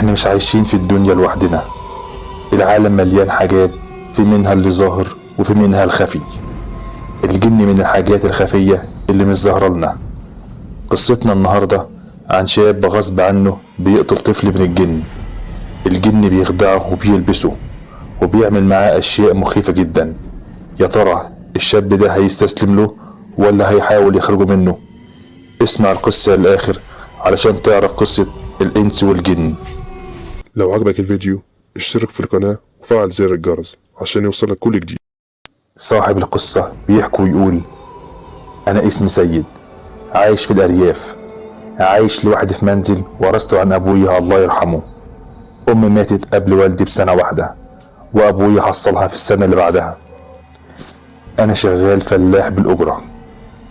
احنا مش عايشين في الدنيا لوحدنا. العالم مليان حاجات، في منها اللي ظاهر وفي منها الخفي. الجن من الحاجات الخفية اللي مش ظاهرة لنا. قصتنا النهاردة عن شاب غصب عنه بيقتل طفل من الجن. الجن بيخدعه وبيلبسه وبيعمل معاه أشياء مخيفة جدا. يا ترى الشاب ده هيستسلم له ولا هيحاول يخرجه منه؟ اسمع القصة للآخر علشان تعرف قصة الإنس والجن. لو عجبك الفيديو اشترك في القناة وفعل زر الجرس عشان يوصلك كل جديد. صاحب القصة بيحكي ويقول: أنا اسمي سيد، عايش في الأرياف، عايش لوحدي في منزل ورثته عن أبويا الله يرحمه. أمي ماتت قبل والدي بسنة واحدة، وأبويا حصلها في السنة اللي بعدها. أنا شغال فلاح بالأجرة.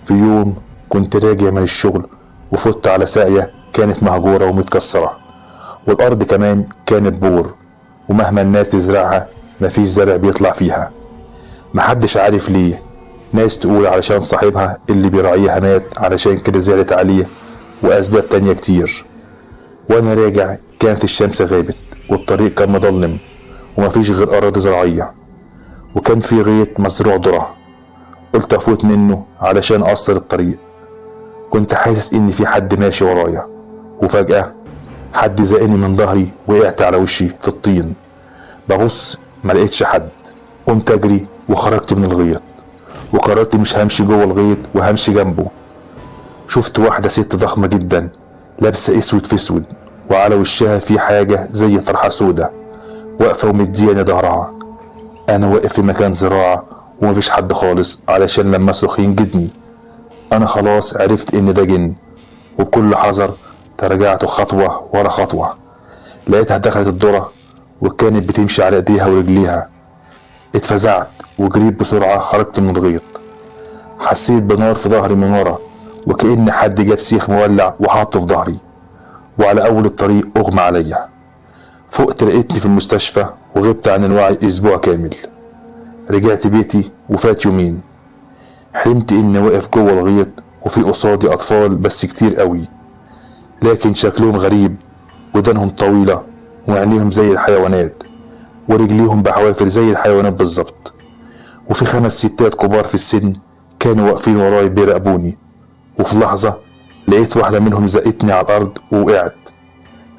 في يوم كنت راجع من الشغل وفت على ساقية كانت مهجورة ومتكسرة، والأرض كمان كانت بور، ومهما الناس تزرعها مفيش زرع بيطلع فيها. محدش عارف ليه. ناس تقول علشان صاحبها اللي بيراعيها مات علشان كده زعلت عليه، وأسباب تانية كتير. وأنا راجع كانت الشمس غابت والطريق كان مظلم ومفيش غير أراضي زراعية، وكان في غيط مزروع ذرة. قلت أفوت منه علشان أقصر الطريق. كنت حاسس إن في حد ماشي ورايا، وفجأة حد زقني من ظهري، وقعت على وشي في الطين. ببص ملقتش حد. قمت أجري وخرجت من الغيط، وقررت مش همشي جوه الغيط وهمشي جنبه. شفت واحدة ست ضخمة جدا لابسة اسود في اسود، وعلى وشها في حاجة زي طرحة سودة، واقفة ومدياني ظهرها. أنا واقف في مكان زراعة ومفيش حد خالص علشان لما أصرخ ينجدني. أنا خلاص عرفت إن ده جن، وبكل حذر تراجعت خطوة ورا خطوة. لقيتها دخلت الذرة وكانت بتمشي على ايديها ورجليها. اتفزعت وجريت بسرعة، خرجت من الغيط. حسيت بنار في ظهري من ورا، وكأن حد جاب سيخ مولع وحطه في ظهري، وعلى أول الطريق أغمى عليا. فقت لقيتني في المستشفى وغبت عن الوعي أسبوع كامل. رجعت بيتي وفات يومين. حلمت إني واقف جوه الغيط وفي قصادي أطفال، بس كتير قوي، لكن شكلهم غريب، ودانهم طويلة وعينيهم زي الحيوانات، ورجليهم بحوافر زي الحيوانات بالظبط. وفي 5 ستات كبار في السن كانوا واقفين وراي بيراقبوني. وفي لحظة لقيت واحدة منهم زقتني على الأرض ووقعت.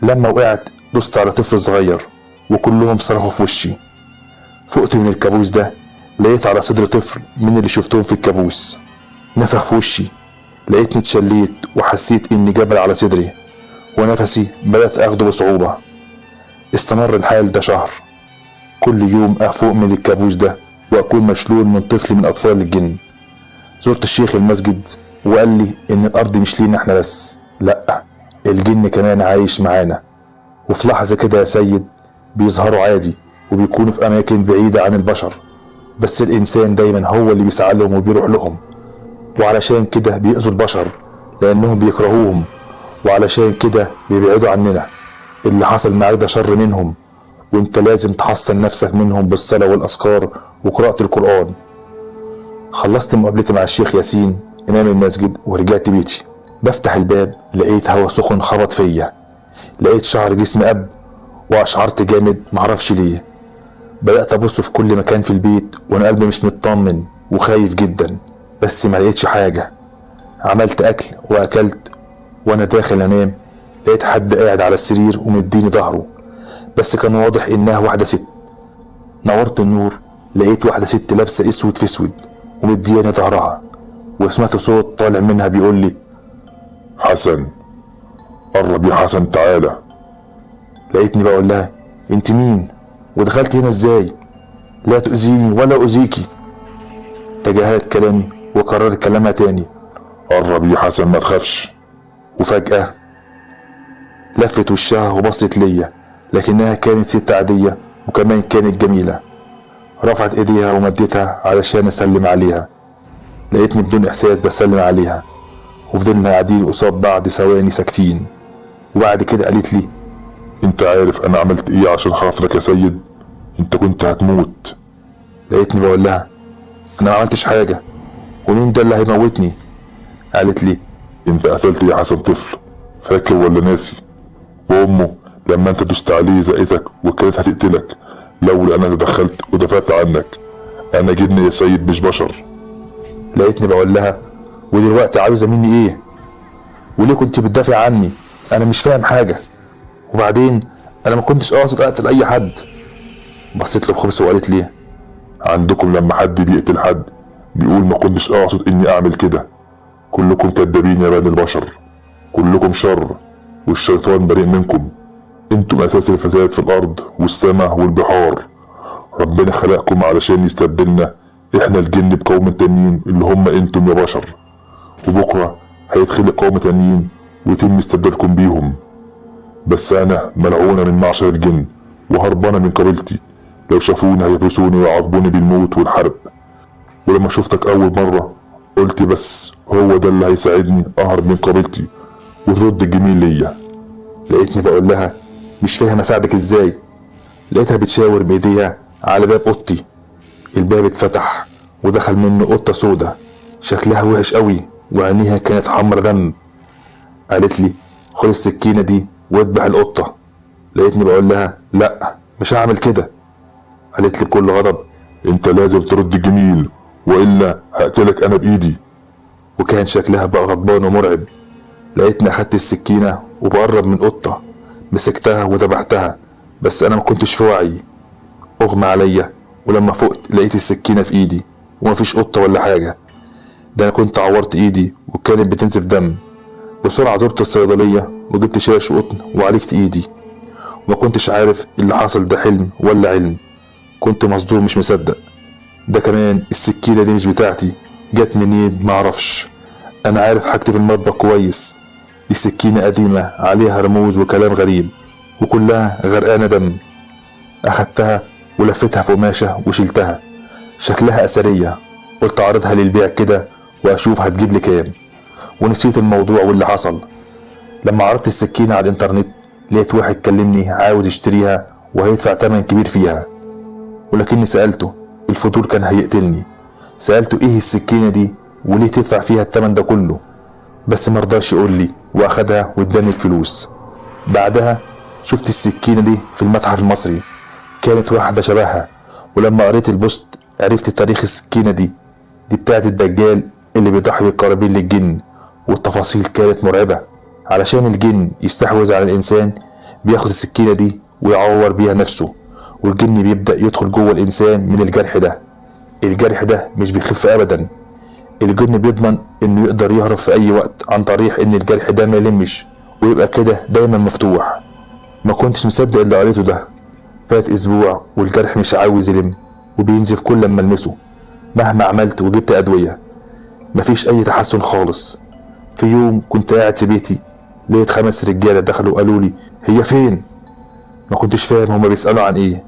لما وقعت دوست على طفل صغير وكلهم صرخوا في وشي. فقت من الكابوس ده، لقيت على صدر طفل من اللي شفتهم في الكابوس نفخ في وشي. لقيتني اتشليت وحسيت اني جبل على صدري، ونفسي بدأت اخده بصعوبة. استمر الحال ده شهر. كل يوم افوق من الكابوس ده واكون مشلول من طفل من اطفال الجن. زرت الشيخ المسجد وقال لي ان الارض مش لينا احنا بس، لا، الجن كمان عايش معانا. وفي لحظة كده يا سيد بيظهروا عادي وبيكونوا في اماكن بعيدة عن البشر، بس الانسان دايما هو اللي بيسعى لهم وبيروح لهم. وعلشان كده بيأذوا البشر لانهم بيكرهوهم، وعلشان كده بيبعدوا عننا. اللي حصل معاك ده شر منهم، وانت لازم تحصن نفسك منهم بالصلاة والاذكار وقراءة القرآن. خلصت مقابلتي مع الشيخ ياسين امام المسجد ورجعت بيتي. بفتح الباب لقيت هوا سخن خبط فيا. لقيت شعر جسمي أب، واشعرت جامد معرفش ليه. بدأت ابص في كل مكان في البيت وانا قلبي مش مطمن وخايف جدا، بس ما لقيتش حاجة. عملت اكل واكلت، وانا داخل انام لقيت حد قاعد على السرير ومديني ظهره، بس كان واضح انها واحدة ست. نورت النور لقيت واحدة ست لابسة اسود في اسود ومدياني ظهرها، وسمعت صوت طالع منها بيقول لي: حسن، قرب يا حسن تعالى. لقيتني بقول لها: انت مين ودخلت هنا ازاي؟ لا تؤذيني ولا اؤذيكي. تجاهلت كلامي وكررت كلامها تاني: قرب يا حسن ما تخافش. وفجأة لفت وشها وبصت ليا، لكنها كانت ست عادية وكمان كانت جميلة. رفعت ايديها ومدتها علشان اسلم عليها. لقيتني بدون احساس بسلم عليها، وفضلنا قاعدين قصاد بعض ثواني ساكتين. وبعد كده قالت لي: انت عارف انا عملت ايه عشان خاطرك يا سيد؟ انت كنت هتموت. لقيتني بقول لها: انا ما عملتش حاجة، ومين ده اللي هيموتني؟ قالت لي: انت قتلت يا حسن طفل، فاكر ولا ناسي؟ وامه لما انت دوست عليه زقتك وكانت هتقتلك لولا انا تدخلت ودافعت عنك. انا جن يا سيد مش بشر. لقيتني بقول لها ودلوقتي عاوزة مني ايه؟ وليه كنت بتدافع عني؟ انا مش فاهم حاجة. وبعدين انا ما كنتش اقصد اقتل اي حد. بصيت له بخبث وقالت لي عندكم لما حد بيقتل حد بيقول ما كنتش اقصد اني اعمل كده. كلكم كدابين يا بني البشر، كلكم شر والشيطان بريء منكم. انتم اساس الفساد في الارض والسماء والبحار. ربنا خلقكم علشان يستبدلنا احنا الجن بقوم تانيين اللي هم انتم يا بشر، وبكرة هيتخلق قوم تانيين ويتم استبدالكم بيهم. بس انا ملعونة من معشر الجن وهربانة من قبيلتي، لو شافوني هيحبسوني ويعاقبوني بالموت والحرب. ولما شفتك اول مرة قلت بس هو ده اللي هيساعدني اهرب من قبيلتي وترد الجميل ليا. لقيتني بقول لها مش فاهم اساعدك ازاي. لقيتها بتشاور بايديها على باب اوضتي. الباب اتفتح ودخل منه قطة سودة شكلها وحش قوي وعينيها كانت حمرا دم. قالت لي خد السكينة دي واذبح القطة. لقيتني بقول لها لا مش هعمل كده. قالت لي بكل غضب انت لازم ترد الجميل والا هقتلك انا بايدي. وكان شكلها بقى غضبان ومرعب. لقيتني اخدت السكينة وبقرب من قطة، مسكتها وذبحتها، بس انا ما كنتش في وعي. اغمى عليا ولما فقت لقيت السكينة في ايدي ومفيش قطة ولا حاجة. ده انا كنت عورت ايدي وكانت بتنزف دم. بسرعة زرت الصيدلية وجبت شاش وقطن وعالجت ايدي. وما كنتش عارف اللي حصل ده حلم ولا علم. كنت مصدوم مش مصدق. ده كمان السكينة دي مش بتاعتي، جت منين معرفش. انا عارف حاجتي في المطبخ كويس. دي سكينة قديمة عليها رموز وكلام غريب وكلها غرقانة دم. اخدتها ولفتها في قماشة وشلتها، شكلها اثرية. قلت اعرضها للبيع كده واشوف هتجيب لي كام. ونسيت الموضوع واللي حصل. لما عرضت السكينة على الانترنت لقيت واحد كلمني عاوز يشتريها وهيدفع تمن كبير فيها. ولكني سألته، الفضول كان هيقتلني. سألته ايه السكينة دي وليه تدفع فيها التمن ده كله، بس مرضاش يقول لي واخدها واداني الفلوس. بعدها شفت السكينة دي في المتحف المصري، كانت واحدة شبهها. ولما قريت البوست عرفت تاريخ السكينة دي بتاعت الدجال اللي بيضحي بالقرابين للجن. والتفاصيل كانت مرعبة. علشان الجن يستحوذ على الإنسان بياخد السكينة دي ويعور بيها نفسه، والجن بيبدأ يدخل جوه الإنسان من الجرح ده. الجرح ده مش بيخف أبدا. الجن بيضمن إنه يقدر يهرب في أي وقت عن طريق إن الجرح ده ما يلمش ويبقى كده دايما مفتوح. ما كنتش مصدق اللي قريته ده. فات أسبوع والجرح مش عاوز يلم وبينزف كل لما ألمسه. مهما عملت وجبت أدوية مفيش أي تحسن خالص. في يوم كنت قاعد في بيتي لقيت 5 رجالة دخلوا قالوا لي هي فين؟ ما كنتش فاهم هما بيسألوا عن ايه.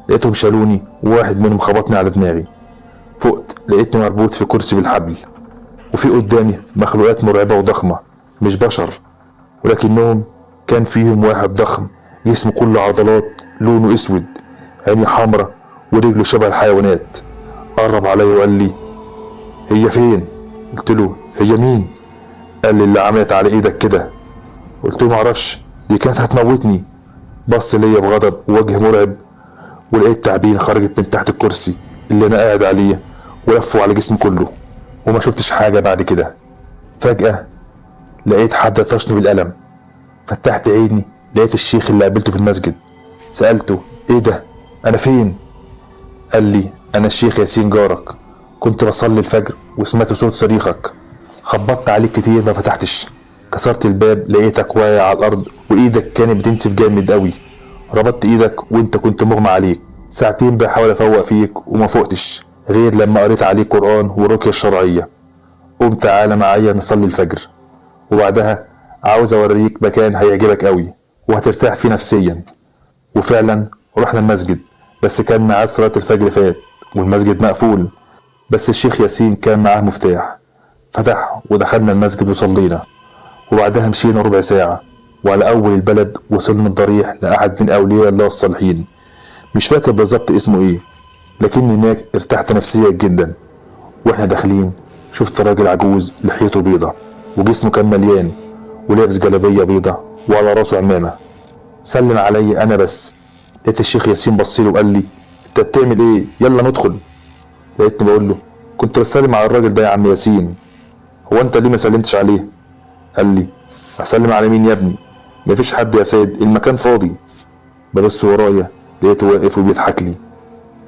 لقيتهم شالوني وواحد منهم خبطني على دماغي. فقت لقيتني مربوط في كرسي بالحبل، وفي قدامي مخلوقات مرعبة وضخمة مش بشر، ولكنهم كان فيهم واحد ضخم جسمه كله عضلات لونه اسود، عيني حمرا ورجله شبه الحيوانات. قرب علي وقال لي هي فين؟ قلت له هي مين؟ قال لي اللي عملت على ايدك كده. قلت له معرفش، دي كانت هتموتني. بص ليا بغضب ووجه مرعب، ولقيت تعابين خرجت من تحت الكرسي اللي انا قاعد عليه ولفوا على جسمي كله. وما شفتش حاجة بعد كده. فجأة لقيت حد لطشني بالقلم. فتحت عيني لقيت الشيخ اللي قابلته في المسجد. سألته ايه ده؟ انا فين؟ قال لي انا الشيخ ياسين جارك، كنت بصلي الفجر وسمعت صوت صريخك، خبطت عليك كتير ما فتحتش. كسرت الباب لقيتك واقع على الارض وايدك كانت بتنسف جامد قوي. ربطت ايدك وانت كنت مغمى عليك. ساعتين بحاول افوق فيك وما فوقتش غير لما قريت عليك قرآن والرقية الشرعية. قوم تعالى معايا نصلي الفجر، وبعدها عاوز اوريك مكان هيعجبك قوي وهترتاح فيه نفسيا. وفعلا رحنا المسجد، بس كان معاه صلاة الفجر فات والمسجد مقفول، بس الشيخ ياسين كان معاه مفتاح. فتح ودخلنا المسجد وصلينا، وبعدها مشينا ربع ساعة وعلى أول البلد وصلنا الضريح لأحد من أولياء الله الصالحين. مش فاكر بالظبط اسمه ايه، لكن هناك ارتحت نفسيا جدا. واحنا داخلين شفت راجل عجوز لحيته بيضة وجسمه كان مليان ولابس جلابية بيضة وعلى راسه عمامة. سلم علي انا بس. لقيت الشيخ ياسين بصلي وقال لي انت بتعمل ايه؟ يلا ندخل. لقيتني بقول له كنت بسلم على الراجل ده يا عم ياسين. هو انت ليه ما سلمتش عليه؟ قال لي اسلم على مين يا ابني؟ مفيش حد يا سيد، المكان فاضي. ببص ورايا لقيته واقف وبيضحك لي.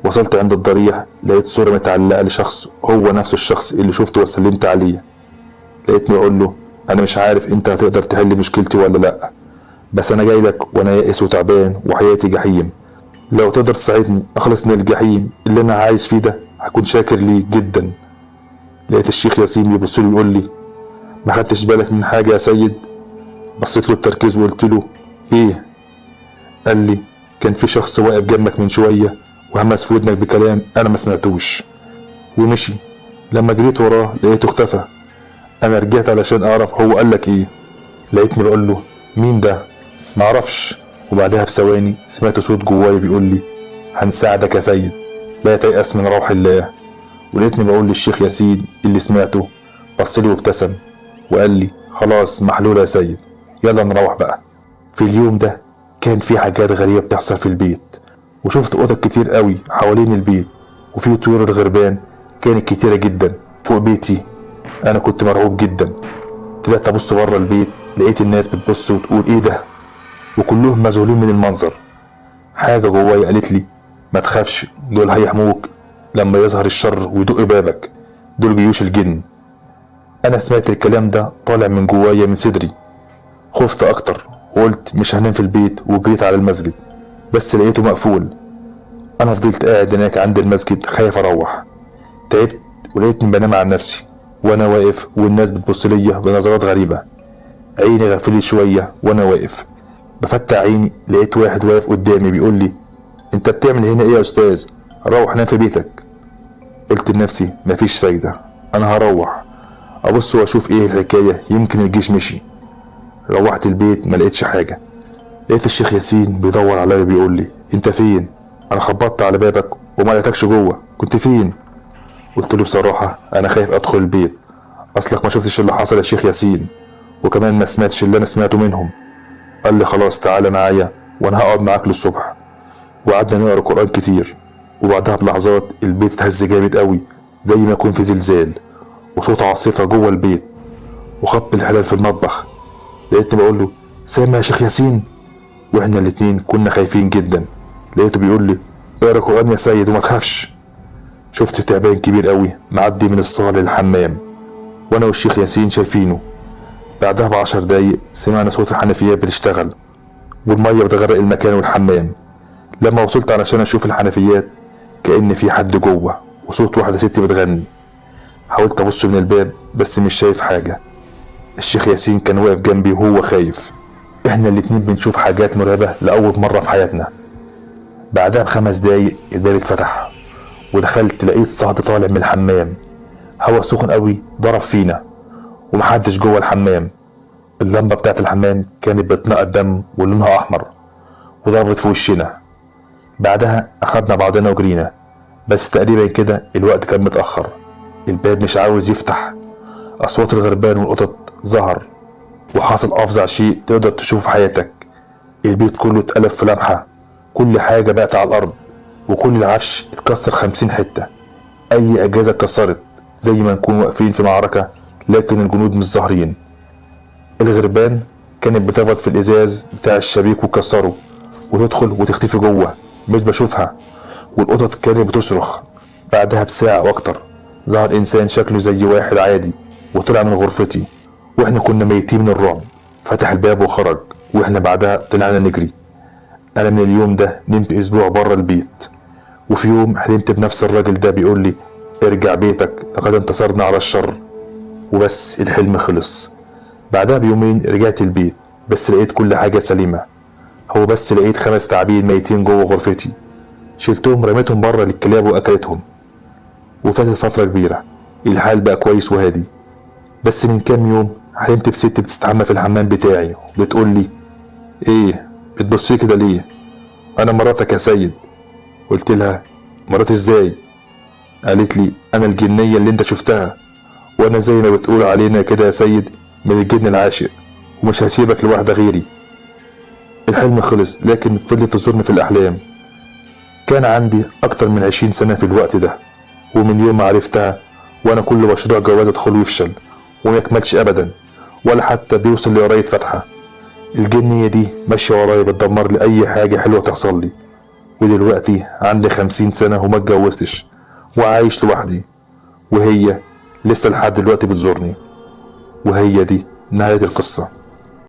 وصلت عند الضريح لقيت صورة متعلقة لشخص هو نفس الشخص اللي شفته وسلمت عليه. لقيتني بقول له انا مش عارف انت هتقدر تحل مشكلتي ولا لا، بس انا جاي لك وانا يائس وتعبان وحياتي جحيم. لو تقدر تساعدني اخلص من الجحيم اللي انا عايش فيه ده هكون شاكر ليك جدا. لقيت الشيخ ياسين بيبص لي ويقول لي ما خدتش بالك من حاجة يا سيد؟ بصيت له بتركيز وقلت له ايه؟ قال لي كان في شخص واقف جنبك من شوية وهمس في ودنك بكلام انا ما سمعتوش ومشي. لما جريت وراه لقيته اختفى. انا رجعت علشان اعرف هو قالك ايه. لقيتني بقول له مين ده؟ معرفش. وبعدها بثواني سمعت صوت جوايا بيقول لي هنساعدك يا سيد، لا تيأس من روح الله. ولقيتني بقول للشيخ ياسين اللي سمعته، بصلي وابتسم وقال لي خلاص محلولة يا سيد، يلا نروح بقى. في اليوم ده كان في حاجات غريبة بتحصل في البيت، وشفت قطط كتير قوي حوالين البيت، وفي طيور الغربان كانت كتيرة جدا فوق بيتي. انا كنت مرعوب جدا. طلعت ابص بره البيت لقيت الناس بتبص وتقول ايه ده، وكلهم مذهولين من المنظر. حاجة جوايا قالت لي ما تخافش، دول هيحموك لما يظهر الشر ويدق بابك، دول جيوش الجن. انا سمعت الكلام ده طالع من جوايا من صدري. خفت اكتر وقلت مش هنام في البيت وجريت على المسجد، بس لقيته مقفول. انا فضلت قاعد هناك عند المسجد خايف اروح. تعبت ولقيتني بنام على نفسي وانا واقف والناس بتبص ليا بنظرات غريبة. عيني غفلت شوية وانا واقف بفتح عيني لقيت واحد واقف قدامي بيقول لي انت بتعمل هنا ايه يا استاذ؟ روح نام في بيتك. قلت لنفسي مفيش فايدة، انا هروح ابص واشوف ايه الحكاية، يمكن الجيش مشي. روحت البيت ما لقيتش حاجة. لقيت الشيخ ياسين بيدور عليا بيقول لي انت فين؟ انا خبطت على بابك وما لقيتكش جوه، كنت فين؟ قلت له بصراحة انا خايف ادخل البيت، اصلك ما شفتش اللي حصل يا شيخ ياسين، وكمان ما سمعتش اللي انا سمعته منهم. قال لي خلاص تعالى معايا وانا هقعد معاك للصبح. وقعدنا نقرا قرآن كتير، وبعدها بلحظات البيت اتهز جامد قوي زي ما يكون في زلزال، وصوت عاصفة جوه البيت وخبط الحلال في المطبخ. لقيتني بقول له سامع يا شيخ ياسين؟ واحنا الاتنين كنا خايفين جدا. لقيته بيقول لي اقرا قرآن يا سيد وما تخافش. شفت تعبان كبير قوي معدي من الصالة للحمام وانا والشيخ ياسين شايفينه. بعدها ب10 دقايق سمعنا صوت الحنفيات بتشتغل والمية بتغرق المكان والحمام. لما وصلت علشان اشوف الحنفيات كأن في حد جوه وصوت واحدة ست بتغني. حاولت ابص من الباب بس مش شايف حاجة. الشيخ ياسين كان واقف جنبي وهو خايف. احنا الاتنين بنشوف حاجات مرعبة لأول مرة في حياتنا. بعدها ب5 دقايق الباب اتفتح ودخلت لقيت صهد طالع من الحمام. هوا سخن قوي ضرب فينا ومحدش جوه الحمام. اللمبة بتاعت الحمام كانت بتنقط دم ولونها احمر وضربت في وشنا. بعدها اخدنا بعضنا وجرينا، بس تقريبا كده الوقت كان متأخر. الباب مش عاوز يفتح. اصوات الغربان والقطط ظهر، وحصل افظع شيء تقدر تشوفه في حياتك. البيت كله اتقلب في لمحة، كل حاجة بقت على الارض وكل العفش اتكسر 50 حتة. اي اجهزة اتكسرت زي ما نكون واقفين في معركة لكن الجنود مش ظاهرين. الغربان كانت بتخبط في الازاز بتاع الشبيك وتكسره وتدخل وتختفي جوه، مش بشوفها. والقطط كانت بتصرخ. بعدها بساعة واكتر ظهر انسان شكله زي واحد عادي وطلع من غرفتي، واحنا كنا ميتين من الرعب. فتح الباب وخرج واحنا بعدها طلعنا نجري. انا من اليوم ده نمت اسبوع بره البيت، وفي يوم حلمت بنفس الراجل ده بيقول لي ارجع بيتك لقد انتصرنا على الشر. وبس الحلم خلص. بعدها بيومين رجعت البيت بس لقيت كل حاجة سليمة. هو بس لقيت 5 تعابين ميتين جوه غرفتي. شلتهم رميتهم بره للكلاب واكلتهم. وفاتت فترة كبيرة الحال بقى كويس وهادي. بس من كام يوم حلمت بست بتستحمى في الحمام بتاعي وبتقول لي ايه بتبصي كده ليه؟ انا مراتك يا سيد. قلت لها مرات ازاي؟ قالت لي انا الجنية اللي انت شفتها، وانا زي ما بتقول علينا كده يا سيد من الجن العاشق، ومش هسيبك لواحدة غيري. الحلم خلص، لكن فضلت تزورني في الأحلام. كان عندي أكتر من 20 سنة في الوقت ده، ومن يوم ما عرفتها وأنا كل مشروع جواز أدخله يفشل وميكملش أبدا، ولا حتى بيوصل لقراية فاتحة. الجنية دي ماشية ورايا بتدمر لي أي حاجة حلوة تحصل لي. ودلوقتي عندي 50 سنة وما اتجوزتش وعايش لوحدي، وهي لسه لحد دلوقتي بتزورني. وهي دي نهاية القصة.